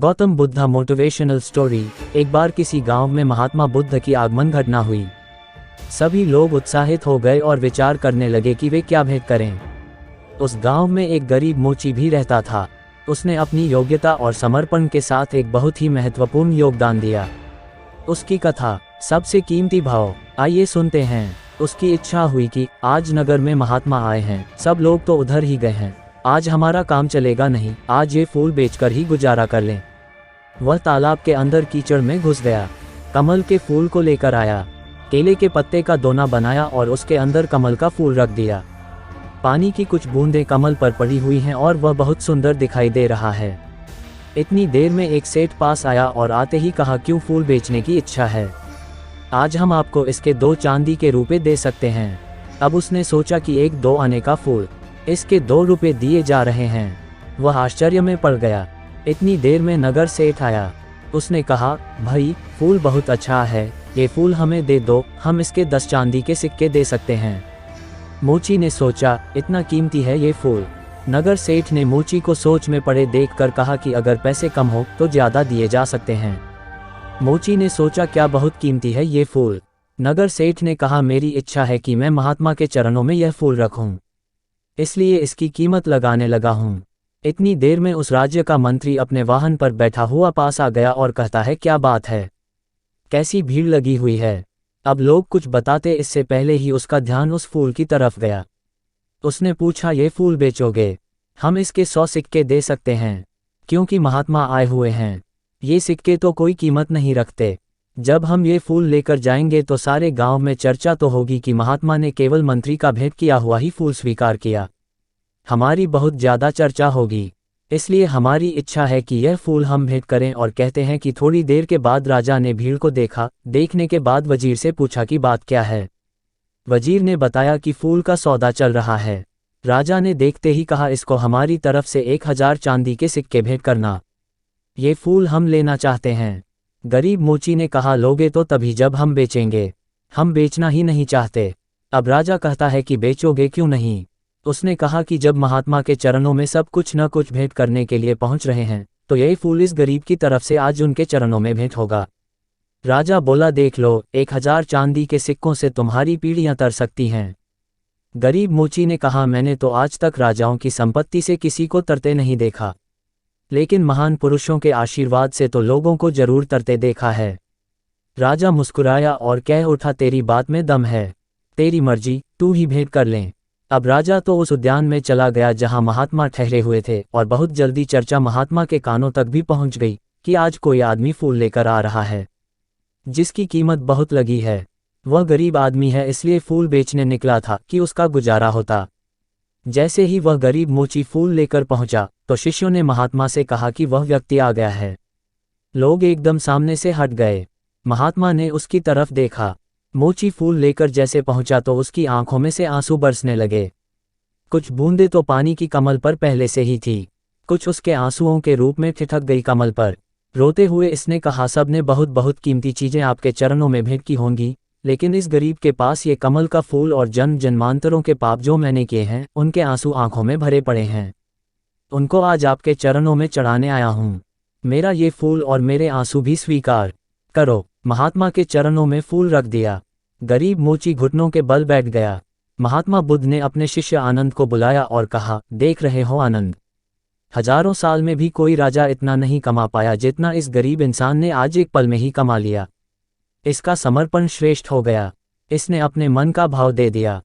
Gautam Buddha motivational story. एक बार किसी गांव में महात्मा बुद्ध की आगमन घटना हुई। सभी लोग उत्साहित हो गए और विचार करने लगे कि वे क्या भेंट करें। उस गांव में एक गरीब मोची भी रहता था। उसने अपनी योग्यता और समर्पण के साथ एक बहुत ही महत्वपूर्ण योगदान दिया। उसकी कथा सबसे कीमती भाव, आइए सुनते हैं। उसकी इच्छा हुई कि आज नगर में महात्मा आए हैं, सब लोग तो उधर ही गए हैं, आज हमारा काम चलेगा नहीं, आज ये फूल बेचकर ही गुजारा कर लें। वह तालाब के अंदर कीचड़ में घुस गया, कमल के फूल को लेकर आया, केले के पत्ते का दोना बनाया और उसके अंदर कमल का फूल रख दिया। पानी की कुछ बूंदें कमल पर पड़ी हुई हैं और वह बहुत सुंदर दिखाई दे रहा है। इतनी देर में एक सेठ पास आया और आते ही कहा, क्यों फूल बेचने की इच्छा है? आज हम आपको इसके 2 चांदी के रुपए दे सकते हैं। अब उसने सोचा कि 1-2 आने का फूल, इसके 2 रुपए दिए जा रहे हैं। वह आश्चर्य में पड़ गया। इतनी देर में नगर सेठ आया। उसने कहा, भाई फूल बहुत अच्छा है, ये फूल हमें दे दो, हम इसके 10 चांदी के सिक्के दे सकते हैं। मोची ने सोचा, इतना कीमती है ये फूल? नगर सेठ ने मोची को सोच में पड़े देखकर कहा कि अगर पैसे कम हो तो ज़्यादा दिए जा सकते हैं। मोची ने सोचा, क्या बहुत कीमती है ये फूल? नगर सेठ ने कहा, मेरी इच्छा है कि मैं महात्मा के चरणों में यह फूल रखूं, इसलिए इसकी कीमत लगाने लगा हूं। इतनी देर में उस राज्य का मंत्री अपने वाहन पर बैठा हुआ पास आ गया और कहता है, क्या बात है, कैसी भीड़ लगी हुई है? अब लोग कुछ बताते इससे पहले ही उसका ध्यान उस फूल की तरफ गया। उसने पूछा, ये फूल बेचोगे? हम इसके 100 सिक्के दे सकते हैं, क्योंकि महात्मा आए हुए हैं। ये सिक्के तो कोई कीमत नहीं रखते। जब हम ये फूल लेकर जाएंगे तो सारे गांव में चर्चा तो होगी कि महात्मा ने केवल मंत्री का भेंट किया हुआ ही फूल स्वीकार किया। हमारी बहुत ज़्यादा चर्चा होगी, इसलिए हमारी इच्छा है कि यह फूल हम भेंट करें। और कहते हैं कि थोड़ी देर के बाद राजा ने भीड़ को देखा। देखने के बाद वजीर से पूछा कि बात क्या है। वजीर ने बताया कि फूल का सौदा चल रहा है। राजा ने देखते ही कहा, इसको हमारी तरफ से 1000 चांदी के सिक्के भेंट करना, ये फूल हम लेना चाहते हैं। गरीब मोची ने कहा, लोगे तो तभी जब हम बेचेंगे, हम बेचना ही नहीं चाहते। अब राजा कहता है कि बेचोगे क्यों नहीं? उसने कहा कि जब महात्मा के चरणों में सब कुछ न कुछ भेंट करने के लिए पहुंच रहे हैं, तो यही फूल इस गरीब की तरफ से आज उनके चरणों में भेंट होगा। राजा बोला, देख लो, 1000 चांदी के सिक्कों से तुम्हारी पीढ़ियां तर सकती हैं। गरीब मोची ने कहा, मैंने तो आज तक राजाओं की संपत्ति से किसी को तरते नहीं देखा, लेकिन महान पुरुषों के आशीर्वाद से तो लोगों को जरूर तरते देखा है। राजा मुस्कुराया और कह उठा, तेरी बात में दम है, तेरी मर्जी, तू ही भेंट कर लें। अब राजा तो उस उद्यान में चला गया जहां महात्मा ठहरे हुए थे, और बहुत जल्दी चर्चा महात्मा के कानों तक भी पहुंच गई कि आज कोई आदमी फूल लेकर आ रहा है, जिसकी कीमत बहुत लगी है। वह गरीब आदमी है, इसलिए फूल बेचने निकला था कि उसका गुजारा होता। जैसे ही वह गरीब मोची फूल लेकर पहुंचा तो शिष्यों ने महात्मा से कहा कि वह व्यक्ति आ गया है। लोग एकदम सामने से हट गए। महात्मा ने उसकी तरफ देखा। मोची फूल लेकर जैसे पहुंचा तो उसकी आंखों में से आंसू बरसने लगे। कुछ बूंदें तो पानी की कमल पर पहले से ही थी, कुछ उसके आंसुओं के रूप में ठिठक गई कमल पर। रोते हुए इसने कहा, सब ने बहुत बहुत कीमती चीजें आपके चरणों में भेंट की होंगी, लेकिन इस गरीब के पास ये कमल का फूल और जन्म जन्मांतरों के पाप जो मैंने किए हैं, उनके आंसू आंखों में भरे पड़े हैं। उनको आज आपके चरणों में चढ़ाने आया हूँ। मेरा ये फूल और मेरे आंसू भी स्वीकार करो। महात्मा के चरणों में फूल रख दिया। गरीब मोची घुटनों के बल बैठ गया। महात्मा बुद्ध ने अपने शिष्य आनंद को बुलाया और कहा, देख रहे हो आनंद, हजारों साल में भी कोई राजा इतना नहीं कमा पाया जितना इस गरीब इंसान ने आज एक पल में ही कमा लिया। इसका समर्पण श्रेष्ठ हो गया, इसने अपने मन का भाव दे दिया।